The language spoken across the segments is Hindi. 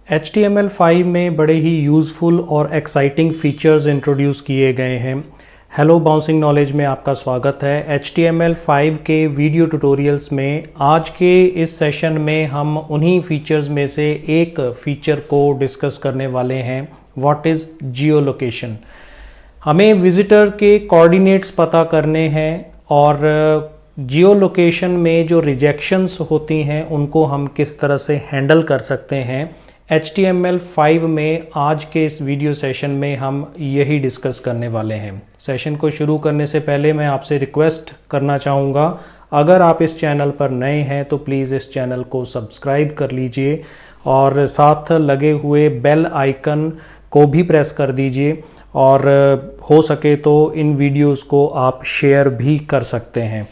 HTML5 में बड़े ही यूज़फुल और एक्साइटिंग फीचर्स इंट्रोड्यूस किए गए हैं। हेलो बाउंसिंग नॉलेज में आपका स्वागत है। HTML5 के वीडियो ट्यूटोरियल्स में आज के इस सेशन में हम उन्हीं फीचर्स में से एक फीचर को डिस्कस करने वाले हैं। What is Jio location. हमें विजिटर के कोऑर्डिनेट्स पता करने हैं और जियो लोकेशन में जो रिजेक्शंस होती हैं उनको हम किस तरह से हैंडल कर सकते हैं। HTML5 में आज के इस वीडियो सेशन में हम यही डिस्कस करने वाले हैं। सेशन को शुरू करने से पहले मैं आपसे रिक्वेस्ट करना चाहूँगा, अगर आप इस चैनल पर नए हैं तो प्लीज़ इस चैनल को सब्सक्राइब कर लीजिए और साथ लगे हुए बेल आइकन को भी प्रेस कर दीजिए और हो सके तो इन वीडियोस को आप शेयर भी कर सकते हैं।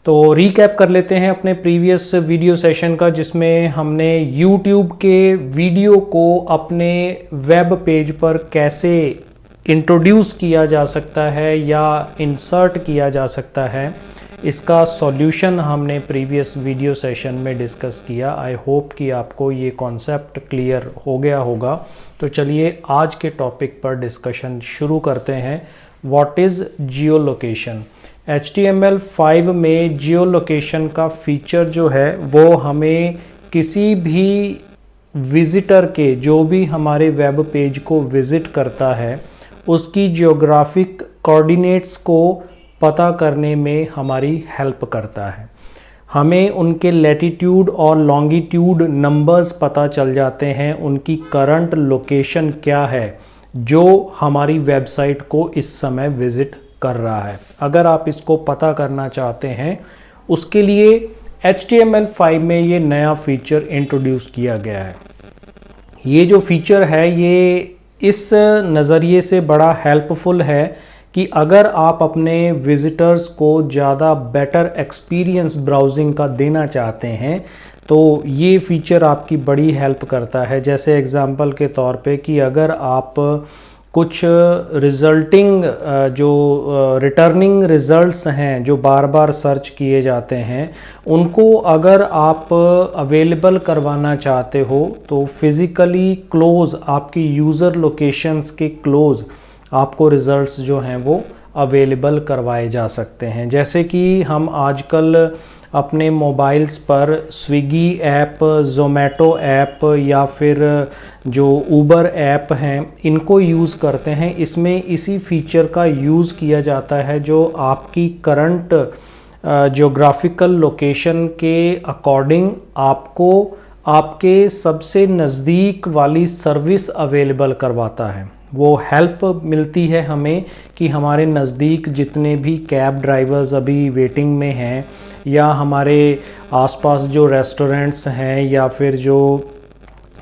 तो रीकैप कर लेते हैं अपने प्रीवियस वीडियो सेशन का, जिसमें हमने YouTube के वीडियो को अपने वेब पेज पर कैसे इंट्रोड्यूस किया जा सकता है या इंसर्ट किया जा सकता है, इसका सॉल्यूशन हमने प्रीवियस वीडियो सेशन में डिस्कस किया। आई होप कि आपको ये कॉन्सेप्ट क्लियर हो गया होगा। तो चलिए आज के टॉपिक पर डिस्कशन शुरू करते हैं। What is Jio location. HTML5 में जियो लोकेशन का फीचर जो है वो हमें किसी भी विज़िटर के, जो भी हमारे वेब पेज को विज़िट करता है, उसकी जियोग्राफिक कोऑर्डिनेट्स को पता करने में हमारी हेल्प करता है। हमें उनके लैटिट्यूड और लॉन्गिट्यूड नंबर्स पता चल जाते हैं, उनकी करंट लोकेशन क्या है जो हमारी वेबसाइट को इस समय विज़िट कर रहा है। अगर आप इसको पता करना चाहते हैं, उसके लिए HTML5 में ये नया फीचर इंट्रोड्यूस किया गया है। ये जो फीचर है ये इस नज़रिए से बड़ा हेल्पफुल है कि अगर आप अपने विजिटर्स को ज़्यादा बेटर एक्सपीरियंस ब्राउजिंग का देना चाहते हैं तो ये फीचर आपकी बड़ी हेल्प करता है। जैसे एग्जांपल के तौर पे कि अगर आप कुछ रिजल्टिंग जो रिटर्निंग रिज़ल्ट्स हैं जो बार बार सर्च किए जाते हैं, उनको अगर आप अवेलेबल करवाना चाहते हो तो फिज़िकली क्लोज़, आपकी यूज़र लोकेशंस के क्लोज़ आपको रिज़ल्ट्स जो हैं वो अवेलेबल करवाए जा सकते हैं। जैसे कि हम आजकल अपने मोबाइल्स पर स्विगी ऐप, ज़ोमैटो ऐप या फिर जो ऊबर ऐप हैं, इनको यूज़ करते हैं। इसमें इसी फीचर का यूज़ किया जाता है जो आपकी करंट ज्योग्राफिकल लोकेशन के अकॉर्डिंग आपको आपके सबसे नज़दीक वाली सर्विस अवेलेबल करवाता है। वो हेल्प मिलती है हमें कि हमारे नज़दीक जितने भी कैब ड्राइवर्स अभी वेटिंग में हैं या हमारे आसपास जो रेस्टोरेंट्स हैं या फिर जो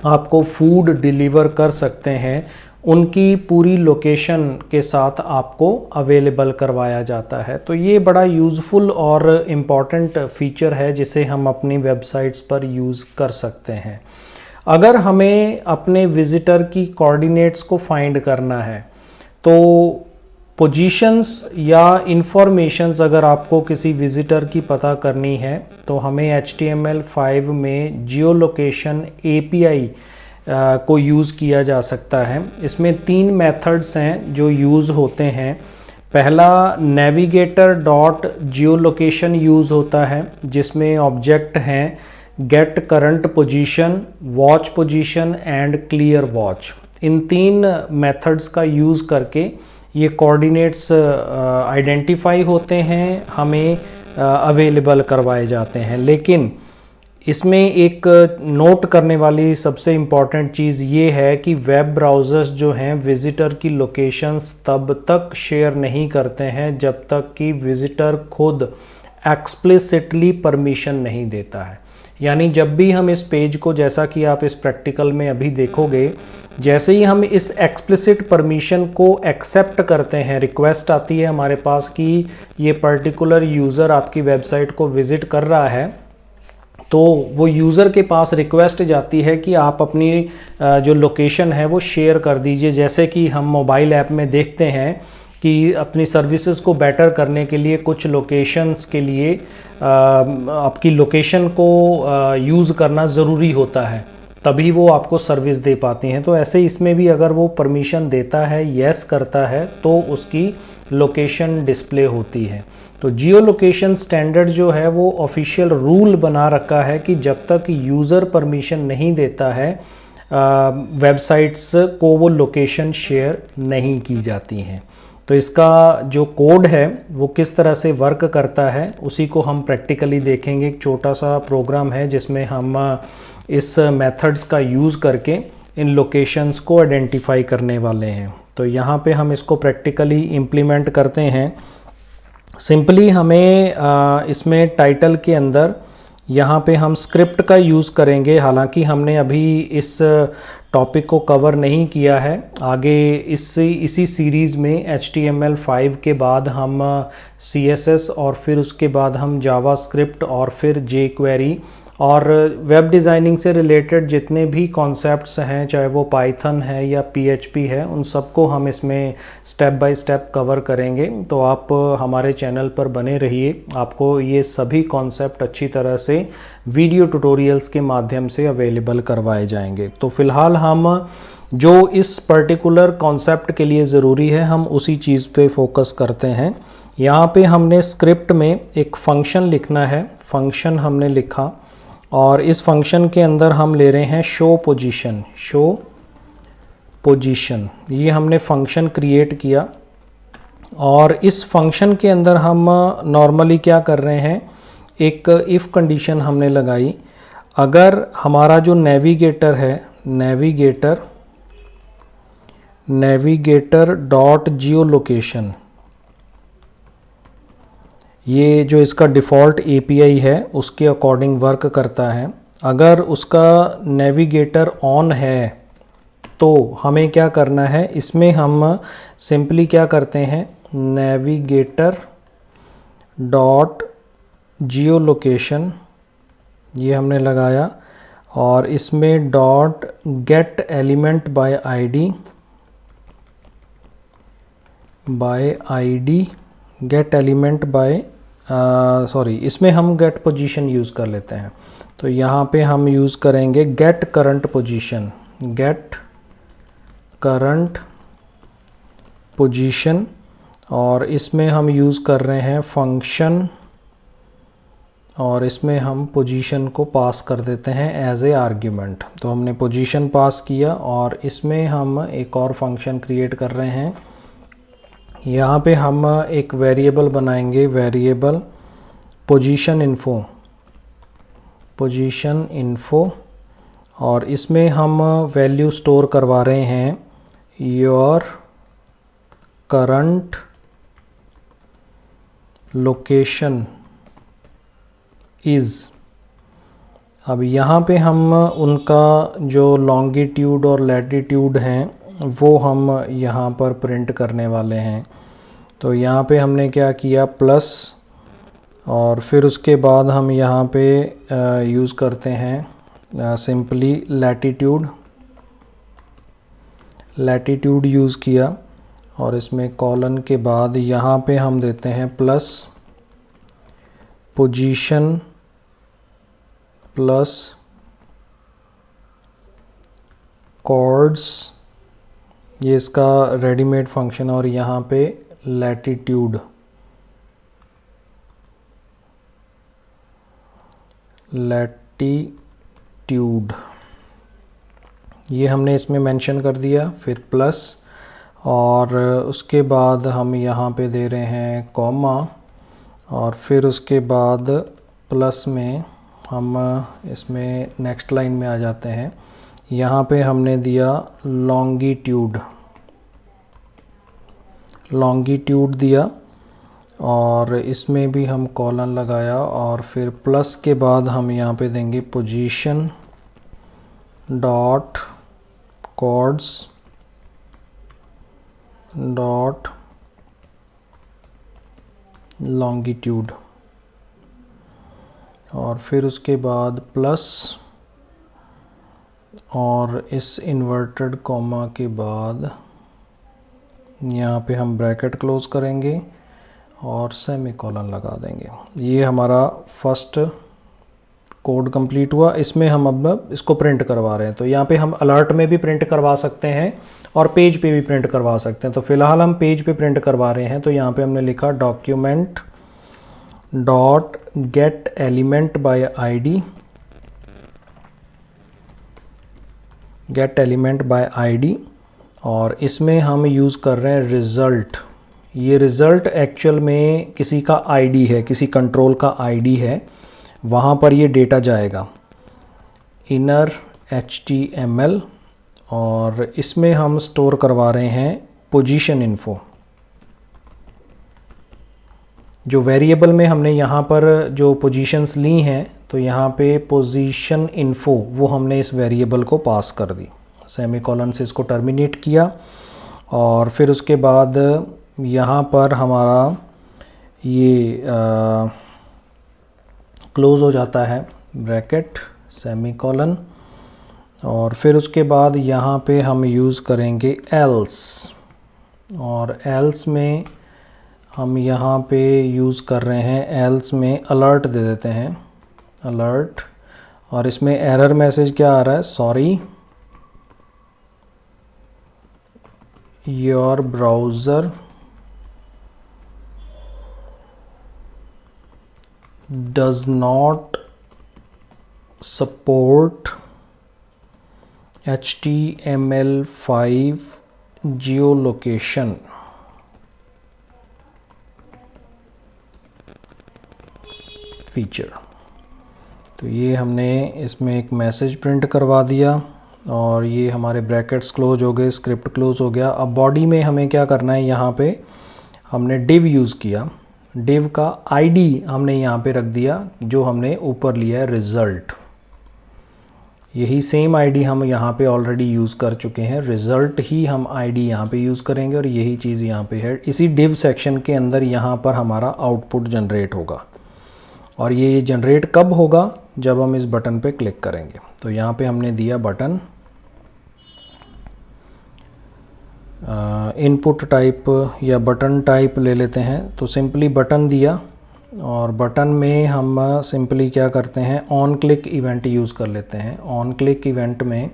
आपको फूड डिलीवर कर सकते हैं, उनकी पूरी लोकेशन के साथ आपको अवेलेबल करवाया जाता है। तो ये बड़ा यूज़फुल और इम्पॉर्टेंट फीचर है जिसे हम अपनी वेबसाइट्स पर यूज़ कर सकते हैं। अगर हमें अपने विज़िटर की कोऑर्डिनेट्स को फाइंड करना है तो पोजीशंस या इंफॉर्मेशंस अगर आपको किसी विज़िटर की पता करनी है तो हमें HTML5 में जियो लोकेशन API को यूज़ किया जा सकता है। इसमें 3 मेथड्स हैं जो यूज़ होते हैं। पहला navigator dot geo location use होता है, जिसमें ऑब्जेक्ट हैं get current position, watch position and clear watch. इन 3 मेथड्स का यूज़ करके ये कोऑर्डिनेट्स आइडेंटिफाई होते हैं, हमें अवेलेबल करवाए जाते हैं। लेकिन इसमें एक नोट करने वाली सबसे इम्पॉर्टेंट चीज़ ये है कि वेब ब्राउज़र्स जो हैं विज़िटर की लोकेशंस तब तक शेयर नहीं करते हैं जब तक कि विज़िटर खुद एक्सप्लिसिटली परमिशन नहीं देता है। यानी जब भी हम इस पेज को, जैसा कि आप इस प्रैक्टिकल में अभी देखोगे, जैसे ही हम इस एक्सप्लिसिट परमिशन को एक्सेप्ट करते हैं, रिक्वेस्ट आती है हमारे पास कि ये पर्टिकुलर यूज़र आपकी वेबसाइट को विज़िट कर रहा है, तो वो यूज़र के पास रिक्वेस्ट जाती है कि आप अपनी जो लोकेशन है वो शेयर कर दीजिए। जैसे कि हम मोबाइल ऐप में देखते हैं कि अपनी सर्विसेज को बेटर करने के लिए कुछ लोकेशंस के लिए आपकी लोकेशन को यूज़ करना ज़रूरी होता है। तभी वो आपको सर्विस दे पाती हैं। तो ऐसे इसमें भी अगर वो परमिशन देता है, येस करता है, तो उसकी लोकेशन डिस्प्ले होती है। तो जियो लोकेशन स्टैंडर्ड जो है वो ऑफिशियल रूल बना रखा है कि जब तक यूज़र परमिशन नहीं देता है वेबसाइट्स को वो लोकेशन शेयर नहीं की जाती हैं। तो इसका जो कोड है वो किस तरह से वर्क करता है उसी को हम प्रैक्टिकली देखेंगे। एक छोटा सा प्रोग्राम है जिसमें हम इस मेथड्स का यूज़ करके इन लोकेशंस को आइडेंटिफाई करने वाले हैं। तो यहाँ पे हम इसको प्रैक्टिकली इम्प्लीमेंट करते हैं। सिंपली हमें इसमें टाइटल के अंदर यहाँ पे हम स्क्रिप्ट का यूज़ करेंगे। हालांकि हमने अभी इस टॉपिक को कवर नहीं किया है। आगे इसी सीरीज़ में HTML5 के बाद हम CSS और फिर उसके बाद हम जावास्क्रिप्ट और फिर jQuery और वेब डिज़ाइनिंग से रिलेटेड जितने भी कॉन्सेप्ट्स हैं, चाहे वो पाइथन है या PHP है, उन सबको हम इसमें स्टेप बाय स्टेप कवर करेंगे। तो आप हमारे चैनल पर बने रहिए, आपको ये सभी कॉन्सेप्ट अच्छी तरह से वीडियो ट्यूटोरियल्स के माध्यम से अवेलेबल करवाए जाएंगे। तो फ़िलहाल हम जो इस पर्टिकुलर कॉन्सेप्ट के लिए ज़रूरी है हम उसी चीज़ पे फोकस करते हैं। यहाँ पे हमने स्क्रिप्ट में एक फंक्शन लिखना है। फंक्शन हमने लिखा और इस फंक्शन के अंदर हम ले रहे हैं शो पोजीशन। ये हमने फंक्शन क्रिएट किया और इस फंक्शन के अंदर हम नॉर्मली क्या कर रहे हैं, एक इफ़ कंडीशन हमने लगाई। अगर हमारा जो नेविगेटर है, नेविगेटर डॉट जियो लोकेशन, ये जो इसका डिफ़ॉल्ट API है उसके अकॉर्डिंग वर्क करता है। अगर उसका नेविगेटर ऑन है तो हमें क्या करना है, इसमें हम सिंपली क्या करते हैं, नेविगेटर डॉट जियो लोकेशन ये हमने लगाया और इसमें dot gate element by ID gate element by इसमें हम गेट पोजीशन यूज़ कर लेते हैं। तो यहाँ पे हम यूज़ करेंगे गेट करंट पोजीशन और इसमें हम यूज़ कर रहे हैं फंक्शन और इसमें हम पोजीशन को पास कर देते हैं एज ए आर्ग्यूमेंट। तो हमने पोजीशन पास किया और इसमें हम एक और फंक्शन क्रिएट कर रहे हैं। यहाँ पे हम एक वेरिएबल बनाएंगे, वेरिएबल पोजीशन इन्फो और इसमें हम वैल्यू स्टोर करवा रहे हैं योर करंट लोकेशन इज़। अब यहाँ पे हम उनका जो लॉन्गिट्यूड और लैटिट्यूड हैं वो हम यहाँ पर प्रिंट करने वाले हैं। तो यहाँ पे हमने क्या किया, प्लस और फिर उसके बाद हम यहाँ पे यूज़ करते हैं सिंपली लैटिट्यूड यूज़ किया और इसमें कॉलन के बाद यहाँ पे हम देते हैं प्लस पोजीशन प्लस कॉर्ड्स, ये इसका रेडीमेड फंक्शन, और यहाँ पे लैटिट्यूड ये हमने इसमें मेंशन कर दिया। फिर प्लस और उसके बाद हम यहाँ पे दे रहे हैं कॉमा और फिर उसके बाद प्लस में हम इसमें नेक्स्ट लाइन में आ जाते हैं। यहाँ पे हमने दिया लॉन्गिट्यूड दिया और इसमें भी हम कॉलन लगाया और फिर प्लस के बाद हम यहाँ पे देंगे position dot coords dot longitude और फिर उसके बाद प्लस और इस इन्वर्टेड कॉमा के बाद यहाँ पे हम ब्रैकेट क्लोज करेंगे और सेमीकोलन लगा देंगे। ये हमारा फर्स्ट कोड कंप्लीट हुआ। इसमें हम अब इसको प्रिंट करवा रहे हैं, तो यहाँ पे हम अलर्ट में भी प्रिंट करवा सकते हैं और पेज पे भी प्रिंट करवा सकते हैं। तो फिलहाल हम पेज पे प्रिंट करवा रहे हैं, तो यहाँ पे हमने लिखा document dot gate element by ID, gate element by ID, और इसमें हम यूज़ कर रहे हैं रिज़ल्ट। ये रिज़ल्ट एक्चुअल में किसी का आईडी है, किसी कंट्रोल का आईडी है, वहाँ पर ये डेटा जाएगा इनर HTML, और इसमें हम स्टोर करवा रहे हैं पोजीशन इन्फो। जो वेरिएबल में हमने यहाँ पर जो पोजीशंस ली हैं, तो यहाँ पे पोजीशन इन्फो वो हमने इस वेरिएबल को पास कर दी, सेमीकोलन से इसको टर्मिनेट किया, और फिर उसके बाद यहाँ पर हमारा ये क्लोज़ हो जाता है ब्रैकेट सेमीकोलन, और फिर उसके बाद यहाँ पे हम यूज़ करेंगे एल्स, और एल्स में हम यहाँ पे यूज़ कर रहे हैं, एल्स में अलर्ट दे देते हैं, अलर्ट, और इसमें एरर मैसेज क्या आ रहा है, sorry your browser does not support HTML5 geolocation। Feature, तो ये हमने इसमें एक मैसेज प्रिंट करवा दिया, और ये हमारे ब्रैकेट्स क्लोज हो गए, स्क्रिप्ट क्लोज हो गया। अब बॉडी में हमें क्या करना है, यहाँ पे हमने div यूज़ किया, div का आईडी हमने यहाँ पे रख दिया जो हमने ऊपर लिया है रिज़ल्ट। यही सेम आईडी हम यहाँ पे ऑलरेडी यूज़ कर चुके हैं, रिज़ल्ट ही हम आईडी यहाँ पे यूज़ करेंगे, और यही चीज़ यहाँ पे है। इसी div सेक्शन के अंदर यहाँ पर हमारा आउटपुट जनरेट होगा, और ये जनरेट कब होगा, जब हम इस बटन पे क्लिक करेंगे। तो यहाँ पे हमने दिया बटन, इनपुट टाइप या बटन टाइप ले लेते हैं, तो सिंपली बटन दिया, और बटन में हम सिंपली क्या करते हैं, ऑन क्लिक इवेंट यूज़ कर लेते हैं। ऑन क्लिक इवेंट में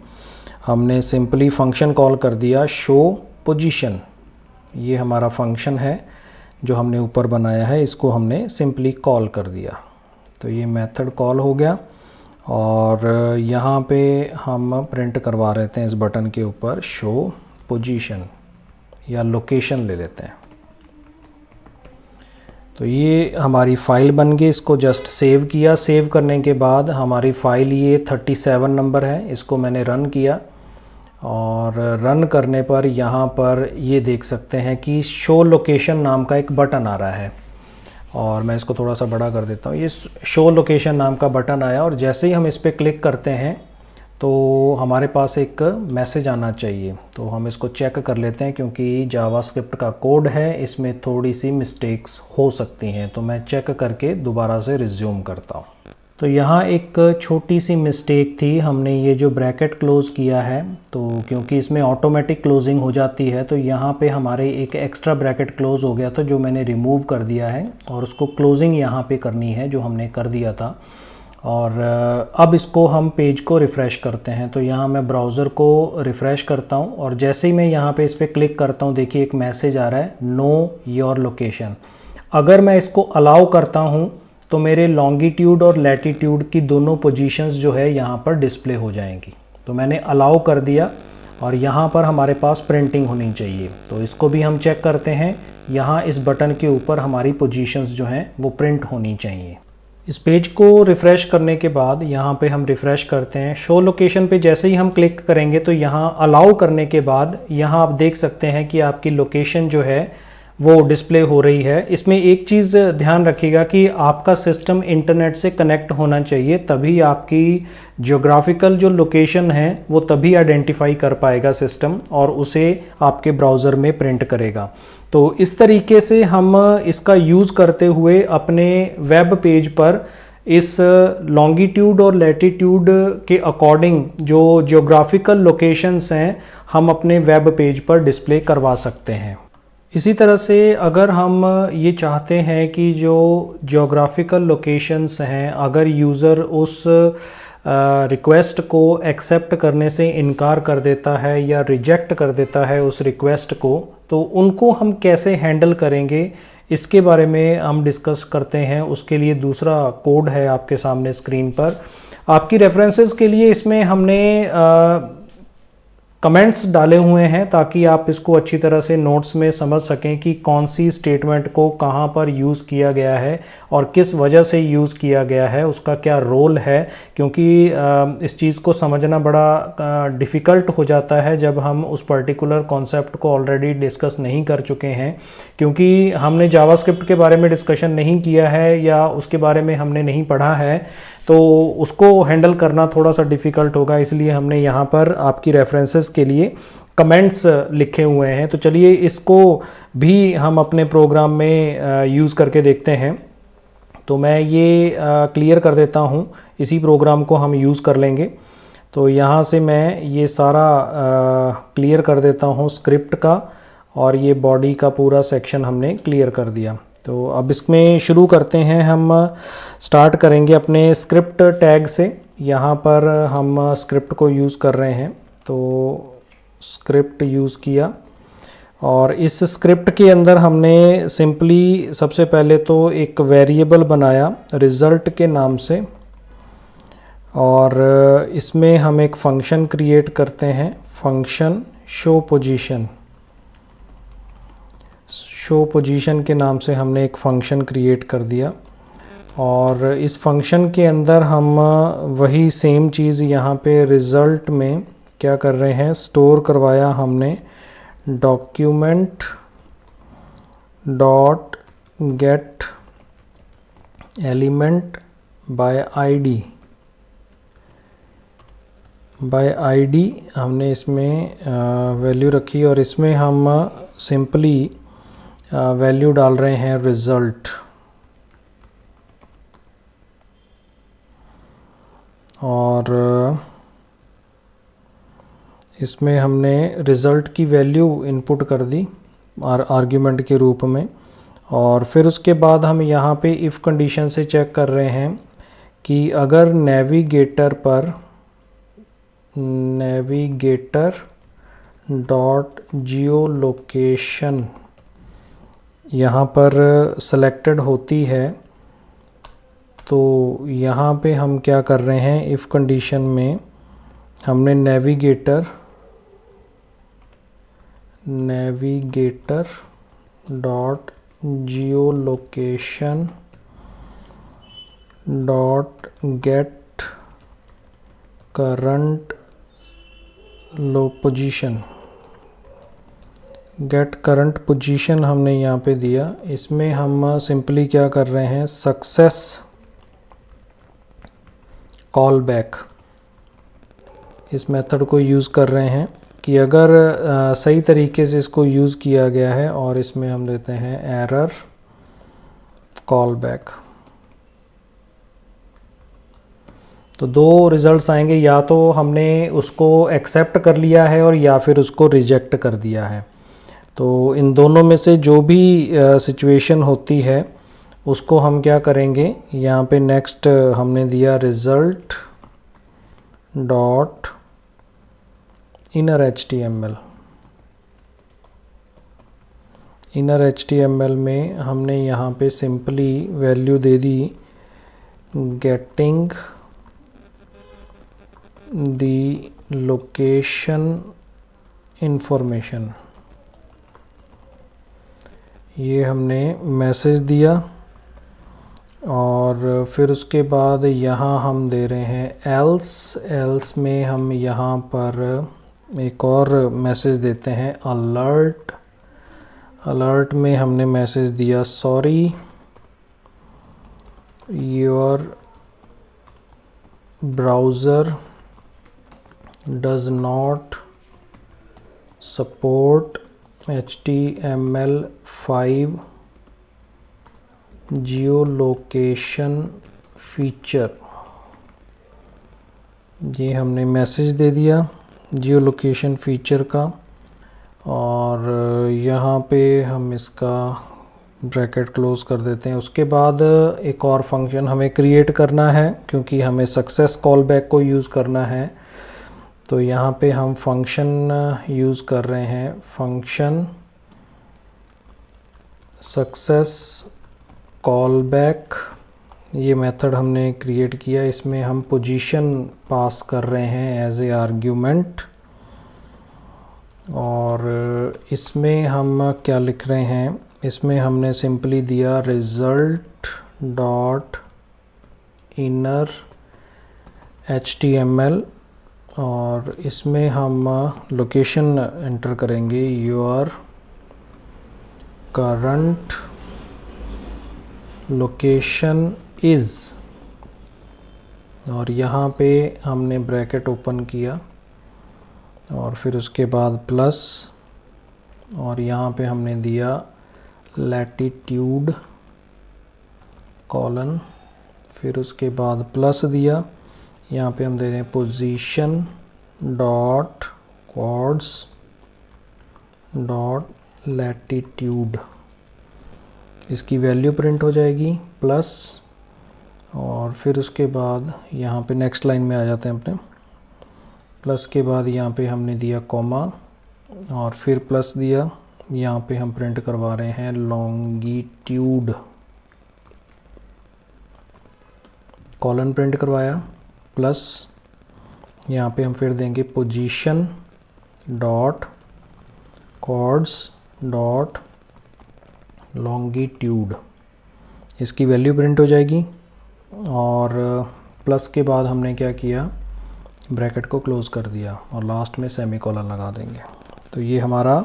हमने सिंपली फंक्शन कॉल कर दिया शो पोजीशन। ये हमारा फंक्शन है जो हमने ऊपर बनाया है, इसको हमने सिंपली कॉल कर दिया, तो ये मेथड कॉल हो गया। और यहाँ पे हम प्रिंट करवा रहे थे इस बटन के ऊपर शो पोजीशन, या लोकेशन ले लेते हैं। तो ये हमारी फ़ाइल बन गई, इसको जस्ट सेव किया। सेव करने के बाद हमारी फ़ाइल ये 37 नंबर है, इसको मैंने रन किया, और रन करने पर यहाँ पर ये देख सकते हैं कि शो लोकेशन नाम का एक बटन आ रहा है, और मैं इसको थोड़ा सा बड़ा कर देता हूँ। ये शो लोकेशन नाम का बटन आया, और जैसे ही हम इस पर क्लिक करते हैं तो हमारे पास एक मैसेज आना चाहिए। तो हम इसको चेक कर लेते हैं, क्योंकि जावास्क्रिप्ट का कोड है, इसमें थोड़ी सी मिस्टेक्स हो सकती हैं, तो मैं चेक करके दोबारा से रिज्यूम करता हूँ। तो यहाँ एक छोटी सी मिस्टेक थी, हमने ये जो ब्रैकेट क्लोज़ किया है, तो क्योंकि इसमें ऑटोमेटिक क्लोजिंग हो जाती है, तो यहाँ पे हमारे एक एक्स्ट्रा ब्रैकेट क्लोज़ हो गया था जो मैंने रिमूव कर दिया है, और उसको क्लोजिंग यहाँ पे करनी है जो हमने कर दिया था। और अब इसको हम पेज को रिफ़्रेश करते हैं। तो यहाँ मैं ब्राउज़र को रिफ़्रेश करता हूँ, और जैसे ही मैं यहाँ पे इस पर क्लिक करता हूँ, देखिए एक मैसेज आ रहा है नो योर लोकेशन। अगर मैं इसको अलाउ करता हूँ तो मेरे लॉन्गिट्यूड और लैटिट्यूड की दोनों पोजीशंस जो है यहाँ पर डिस्प्ले हो जाएंगी। तो मैंने अलाउ कर दिया, और यहाँ पर हमारे पास प्रिंटिंग होनी चाहिए। तो इसको भी हम चेक करते हैं, यहाँ इस बटन के ऊपर हमारी पोजीशंस जो हैं वो प्रिंट होनी चाहिए। इस पेज को रिफ़्रेश करने के बाद यहाँ पे हम रिफ़्रेश करते हैं, शो लोकेशन पे जैसे ही हम क्लिक करेंगे तो यहाँ अलाउ करने के बाद यहाँ आप देख सकते हैं कि आपकी लोकेशन जो है वो डिस्प्ले हो रही है। इसमें एक चीज़ ध्यान रखिएगा कि आपका सिस्टम इंटरनेट से कनेक्ट होना चाहिए, तभी आपकी ज्योग्राफिकल जो लोकेशन है वो तभी आइडेंटिफाई कर पाएगा सिस्टम, और उसे आपके ब्राउज़र में प्रिंट करेगा। तो इस तरीके से हम इसका यूज़ करते हुए अपने वेब पेज पर इस लॉन्गिट्यूड और लैटिट्यूड के अकॉर्डिंग जो ज्योग्राफिकल लोकेशंस हैं हम अपने वेब पेज पर डिस्प्ले करवा सकते हैं। इसी तरह से अगर हम ये चाहते हैं कि जो ज्योग्राफिकल लोकेशंस हैं, अगर यूज़र उस रिक्वेस्ट को एक्सेप्ट करने से इनकार कर देता है या रिजेक्ट कर देता है उस रिक्वेस्ट को, तो उनको हम कैसे हैंडल करेंगे, इसके बारे में हम डिस्कस करते हैं। उसके लिए दूसरा कोड है आपके सामने स्क्रीन पर। आपकी रेफरेंसेस के लिए इसमें हमने कमेंट्स डाले हुए हैं ताकि आप इसको अच्छी तरह से नोट्स में समझ सकें कि कौन सी स्टेटमेंट को कहाँ पर यूज़ किया गया है और किस वजह से यूज़ किया गया है, उसका क्या रोल है। क्योंकि इस चीज़ को समझना बड़ा डिफ़िकल्ट हो जाता है जब हम उस पर्टिकुलर कॉन्सेप्ट को ऑलरेडी डिस्कस नहीं कर चुके हैं, क्योंकि हमने जावास्क्रिप्ट के बारे में डिस्कशन नहीं किया है या उसके बारे में हमने नहीं पढ़ा है, तो उसको हैंडल करना थोड़ा सा डिफ़िकल्ट होगा। इसलिए हमने यहाँ पर आपकी रेफरेंसेस के लिए कमेंट्स लिखे हुए हैं। तो चलिए इसको भी हम अपने प्रोग्राम में यूज़ करके देखते हैं। तो मैं ये क्लियर कर देता हूँ, इसी प्रोग्राम को हम यूज़ कर लेंगे। तो यहाँ से मैं ये सारा क्लियर कर देता हूँ स्क्रिप्ट का, और ये बॉडी का पूरा सेक्शन हमने क्लियर कर दिया। तो अब इसमें शुरू करते हैं। हम स्टार्ट करेंगे अपने स्क्रिप्ट टैग से। यहाँ पर हम स्क्रिप्ट को यूज़ कर रहे हैं, तो स्क्रिप्ट यूज़ किया, और इस स्क्रिप्ट के अंदर हमने सिंपली सबसे पहले तो एक वेरिएबल बनाया रिज़ल्ट के नाम से, और इसमें हम एक फंक्शन क्रिएट करते हैं, function show position. Show position के नाम से हमने एक फ़ंक्शन क्रिएट कर दिया, और इस फंक्शन के अंदर हम वही सेम चीज़ यहाँ पे रिज़ल्ट में क्या कर रहे हैं, स्टोर करवाया हमने document dot gate element by ID हमने इसमें वैल्यू रखी, और इसमें हम सिंपली वैल्यू डाल रहे हैं रिज़ल्ट, और इसमें हमने रिज़ल्ट की वैल्यू इनपुट कर दी आर्ग्यूमेंट के रूप में। और फिर उसके बाद हम यहाँ पे इफ़ कंडीशन से चेक कर रहे हैं कि अगर नेविगेटर डॉट जियो लोकेशन यहाँ पर सेलेक्टेड होती है, तो यहाँ पे हम क्या कर रहे हैं, इफ़ कंडीशन में हमने navigator dot geo location dot gate current position हमने यहाँ पे दिया। इसमें हम सिंपली क्या कर रहे हैं, सक्सेस कॉल बैक, इस मेथड को यूज़ कर रहे हैं कि अगर सही तरीके से इसको यूज़ किया गया है, और इसमें हम देते हैं एरर कॉल बैक। तो दो रिज़ल्ट्स आएंगे, या तो हमने उसको एक्सेप्ट कर लिया है और या फिर उसको रिजेक्ट कर दिया है। तो इन दोनों में से जो भी सिचुएशन होती है उसको हम क्या करेंगे, यहाँ पे नेक्स्ट हमने दिया रिज़ल्ट डॉट इनर HTML में हमने यहाँ पे simply value they the getting the location information. ये हमने मैसेज दिया, और फिर उसके बाद यहाँ हम दे रहे हैं एल्स में हम यहाँ पर एक और मैसेज देते हैं अलर्ट में हमने मैसेज दिया sorry your browser does not support HTML5 Jio location feature. ये हमने मैसेज दे दिया जियो लोकेशन फीचर का, और यहाँ पे हम इसका ब्रैकेट क्लोज कर देते हैं। उसके बाद एक और फंक्शन हमें क्रिएट करना है, क्योंकि हमें सक्सेस कॉल बैक को यूज़ करना है। तो यहाँ पे हम फंक्शन यूज़ कर रहे हैं, फंक्शन सक्सेस कॉल बैक। ये मेथड हमने क्रिएट किया, इसमें हम पोजीशन पास कर रहे हैं एज ए आर्ग्यूमेंट। और इसमें हम क्या लिख रहे हैं, इसमें हमने सिंपली दिया रिज़ल्ट डॉट इनर HTML, और इसमें हम लोकेशन एंटर करेंगे, योर करंट लोकेशन इज़, और यहाँ पे हमने ब्रैकेट ओपन किया और फिर उसके बाद प्लस, और यहाँ पे हमने दिया लैटिट्यूड कॉलन, फिर उसके बाद प्लस दिया। यहाँ पे हम दे रहे हैं पोजीशन डॉट कोऑर्ड्स डॉट लैटिट्यूड, इसकी वैल्यू प्रिंट हो जाएगी प्लस। और फिर उसके बाद यहाँ पे नेक्स्ट लाइन में आ जाते हैं अपने, प्लस के बाद यहाँ पे हमने दिया कॉमा और फिर प्लस दिया। यहाँ पे हम प्रिंट करवा रहे हैं लॉन्गिट्यूड, कॉलन प्रिंट करवाया प्लस, यहाँ पे हम फिर देंगे पोजीशन डॉट कोऑर्ड्स डॉट लॉन्गिट्यूड, इसकी वैल्यू प्रिंट हो जाएगी। और प्लस के बाद हमने क्या किया, ब्रैकेट को क्लोज कर दिया और लास्ट में सेमीकोलन लगा देंगे। तो ये हमारा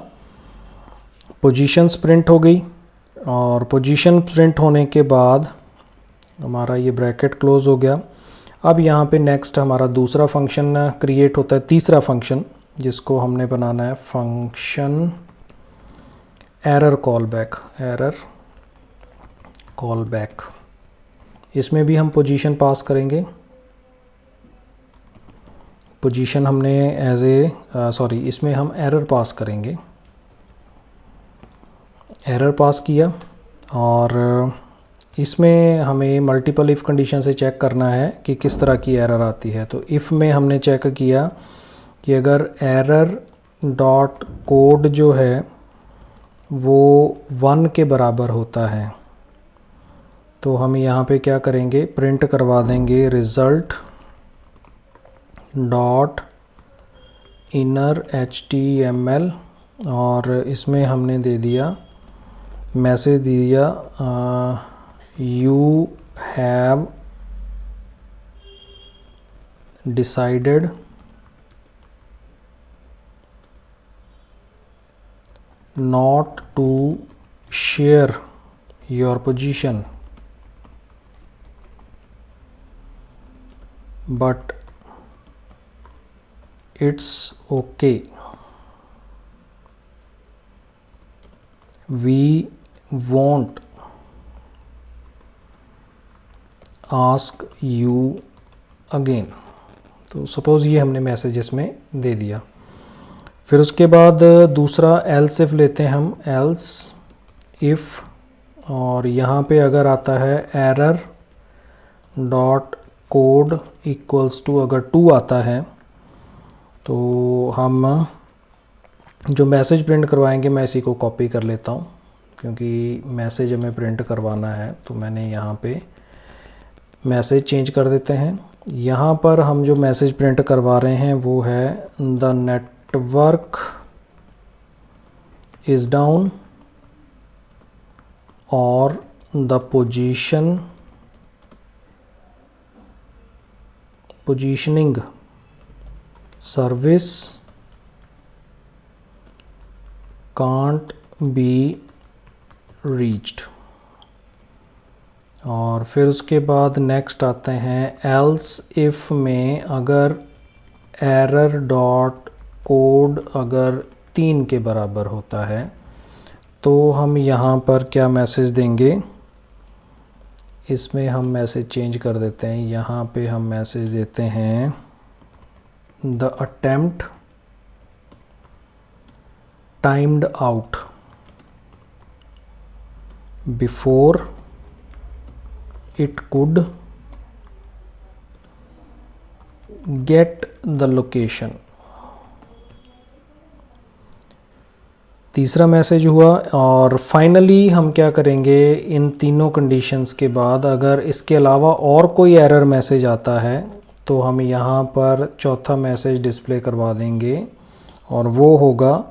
पोजीशंस प्रिंट हो गई। और पोजीशन प्रिंट होने के बाद हमारा ये ब्रैकेट क्लोज हो गया। अब यहाँ पे नेक्स्ट हमारा दूसरा फंक्शन क्रिएट होता है, तीसरा फंक्शन, जिसको हमने बनाना है function error call back, error call back. इसमें भी हम पोजीशन पास करेंगे, पोजीशन हमने एज ए इसमें हम एरर पास करेंगे, एरर पास किया। और इसमें हमें मल्टीपल इफ़ कंडीशन से चेक करना है कि किस तरह की एरर आती है। तो इफ़ में हमने चेक किया कि अगर एरर डॉट कोड जो है वो 1 के बराबर होता है, तो हम यहाँ पे क्या करेंगे, प्रिंट करवा देंगे रिज़ल्ट डॉट इनर HTML, और इसमें हमने दे दिया मैसेज दिया you have decided not to share your position, but it's okay, we won't ask you again। तो सपोज़ ये हमने मैसेज इसमें दे दिया। फिर उसके बाद दूसरा एल्स इफ़ लेते हैं हम, एल्स इफ़, और यहाँ पे अगर आता है error dot code equals to, अगर 2 आता है तो हम जो मैसेज प्रिंट करवाएंगे, मैं इसी को कॉपी कर लेता हूँ क्योंकि मैसेज हमें प्रिंट करवाना है। तो मैंने यहाँ पे मैसेज चेंज कर देते हैं। यहाँ पर हम जो मैसेज प्रिंट करवा रहे हैं वो है द नेटवर्क इज़ डाउन और the positioning service can't be reached. और फिर उसके बाद नेक्स्ट आते हैं एल्स इफ़ में, अगर एरर डॉट कोड अगर 3 के बराबर होता है तो हम यहाँ पर क्या मैसेज देंगे, इसमें हम मैसेज चेंज कर देते हैं। यहाँ पे हम मैसेज देते हैं the attempt timed out before it could get the location। तीसरा मैसेज हुआ। और फाइनली हम क्या करेंगे, इन तीनों कंडीशंस के बाद अगर इसके अलावा और कोई एरर मैसेज आता है तो हम यहाँ पर चौथा मैसेज डिस्प्ले करवा देंगे और वो होगा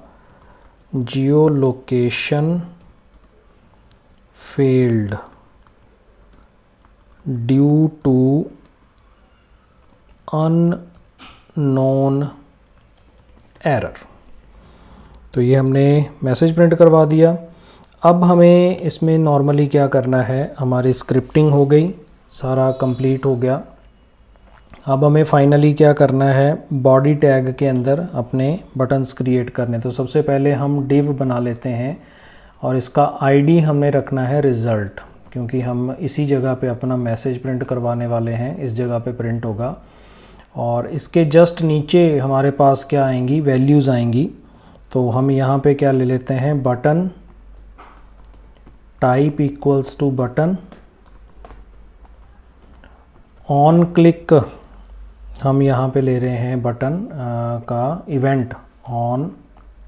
geo location failed due to unknown error. तो ये हमने मैसेज प्रिंट करवा दिया। अब हमें इसमें नॉर्मली क्या करना है, हमारी स्क्रिप्टिंग हो गई, सारा कंप्लीट हो गया। अब हमें फाइनली क्या करना है, बॉडी टैग के अंदर अपने बटन्स क्रिएट करने। तो सबसे पहले हम डिव बना लेते हैं और इसका आईडी हमने रखना है रिज़ल्ट, क्योंकि हम इसी जगह पे अपना मैसेज प्रिंट करवाने वाले हैं, इस जगह पे प्रिंट होगा। और इसके जस्ट नीचे हमारे पास क्या आएंगी, वैल्यूज़ आएंगी। तो हम यहाँ पे क्या ले लेते हैं, button type equals to button, on click हम यहाँ पे ले रहे हैं बटन का event on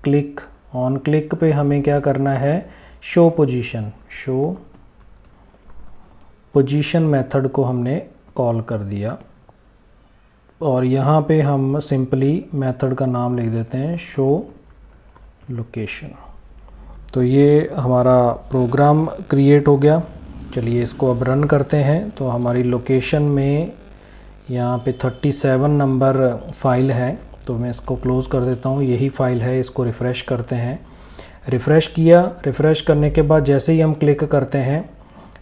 click. On click पे हमें क्या करना है, शो पोजीशन मेथड को हमने कॉल कर दिया। और यहाँ पे हम सिंपली मेथड का नाम लिख देते हैं शो लोकेशन। तो ये हमारा प्रोग्राम क्रिएट हो गया। चलिए इसको अब रन करते हैं। तो हमारी लोकेशन में यहाँ पे 37 नंबर फाइल है, तो मैं इसको क्लोज़ कर देता हूँ। यही फाइल है, इसको रिफ़्रेश करते हैं। रिफ़्रेश किया, रिफ़्रेश करने के बाद जैसे ही हम क्लिक करते हैं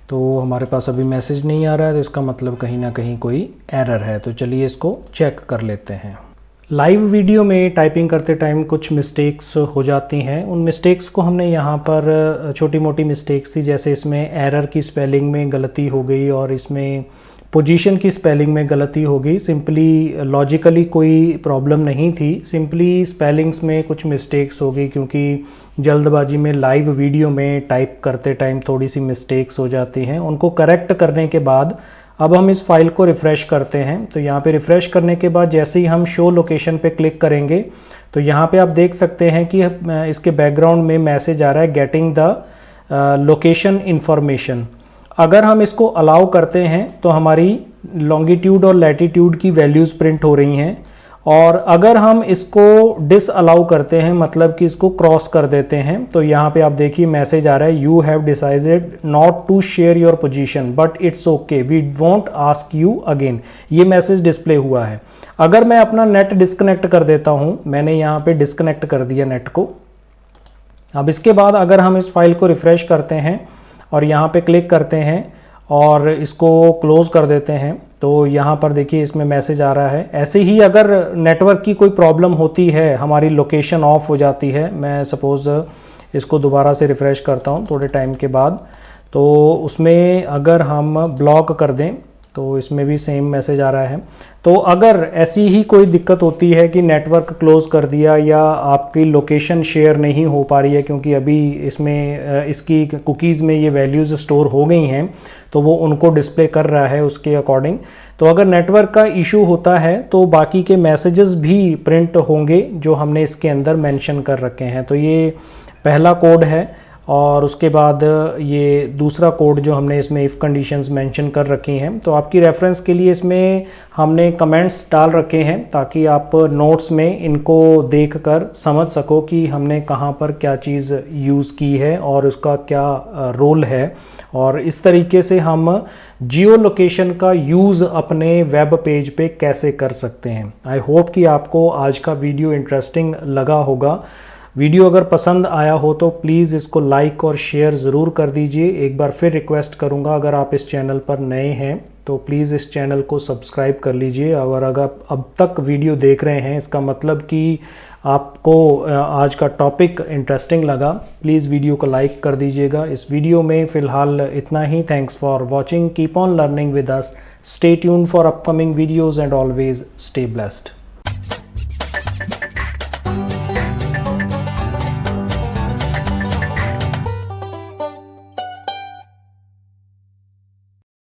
तो हमारे पास अभी मैसेज नहीं आ रहा है, तो इसका मतलब कहीं ना कहीं कोई एरर है। तो चलिए इसको चेक कर लेते हैं। लाइव वीडियो में टाइपिंग करते टाइम कुछ मिस्टेक्स हो जाती हैं। उन मिस्टेक्स को हमने यहाँ पर, छोटी मोटी मिस्टेक्स थी, जैसे इसमें एरर की स्पेलिंग में गलती हो गई और इसमें पोजीशन की स्पेलिंग में गलती हो गई। सिंपली लॉजिकली कोई प्रॉब्लम नहीं थी, सिंपली स्पेलिंग्स में कुछ मिस्टेक्स हो गई, क्योंकि जल्दबाजी में लाइव वीडियो में टाइप करते टाइम थोड़ी सी मिस्टेक्स हो जाती हैं। उनको करेक्ट करने के बाद अब हम इस फाइल को रिफ़्रेश करते हैं। तो यहाँ पे रिफ़्रेश करने के बाद जैसे ही हम शो लोकेशन पे क्लिक करेंगे तो यहाँ पे आप देख सकते हैं कि इसके बैकग्राउंड में मैसेज आ रहा है गेटिंग द लोकेशन इन्फॉर्मेशन। अगर हम इसको अलाउ करते हैं तो हमारी लॉन्गिट्यूड और लैटिट्यूड की वैल्यूज़ प्रिंट हो रही हैं, और अगर हम इसको डिस अलाउ करते हैं, मतलब कि इसको क्रॉस कर देते हैं, तो यहाँ पे आप देखिए मैसेज आ रहा है you have decided not to share your position but it's okay we won't ask you again. ये मैसेज डिस्प्ले हुआ है। अगर मैं अपना नेट डिस्कनेक्ट कर देता हूँ, मैंने यहाँ पे डिस्कनेक्ट कर दिया नेट को। अब इसके बाद अगर हम इस फाइल को रिफ़्रेश करते हैं और यहाँ पे क्लिक करते हैं और इसको क्लोज़ कर देते हैं, तो यहाँ पर देखिए इसमें मैसेज आ रहा है। ऐसे ही अगर नेटवर्क की कोई प्रॉब्लम होती है, हमारी लोकेशन ऑफ हो जाती है, मैं सपोज़ इसको दोबारा से रिफ़्रेश करता हूँ थोड़े टाइम के बाद, तो उसमें अगर हम ब्लॉक कर दें तो इसमें भी सेम मैसेज आ रहा है। तो अगर ऐसी ही कोई दिक्कत होती है कि नेटवर्क क्लोज़ कर दिया या आपकी लोकेशन शेयर नहीं हो पा रही है, क्योंकि अभी इसमें इसकी कुकीज़ में ये वैल्यूज़ स्टोर हो गई हैं, तो वो उनको डिस्प्ले कर रहा है उसके अकॉर्डिंग। तो अगर नेटवर्क का इशू होता है तो बाकी के मैसेजेस भी प्रिंट होंगे जो हमने इसके अंदर मेंशन कर रखे हैं। तो ये पहला कोड है, और उसके बाद ये दूसरा कोड जो हमने इसमें इफ़ कंडीशंस मेंशन कर रखी हैं। तो आपकी रेफरेंस के लिए इसमें हमने कमेंट्स डाल रखे हैं ताकि आप नोट्स में इनको देखकर समझ सको कि हमने कहाँ पर क्या चीज़ यूज़ की है और उसका क्या रोल है, और इस तरीके से हम जियो लोकेशन का यूज़ अपने वेब पेज पे कैसे कर सकते हैं। आई होप कि आपको आज का वीडियो इंटरेस्टिंग लगा होगा। वीडियो अगर पसंद आया हो तो प्लीज़ इसको लाइक और शेयर ज़रूर कर दीजिए। एक बार फिर रिक्वेस्ट करूंगा, अगर आप इस चैनल पर नए हैं तो प्लीज़ इस चैनल को सब्सक्राइब कर लीजिए। और अगर अब तक वीडियो देख रहे हैं, इसका मतलब कि आपको आज का टॉपिक इंटरेस्टिंग लगा। प्लीज़ वीडियो को लाइक कर दीजिएगा। इस वीडियो में फ़िलहाल इतना ही। Thanks for watching. Keep on learning with us. Stay tuned for upcoming videos and always stay blessed.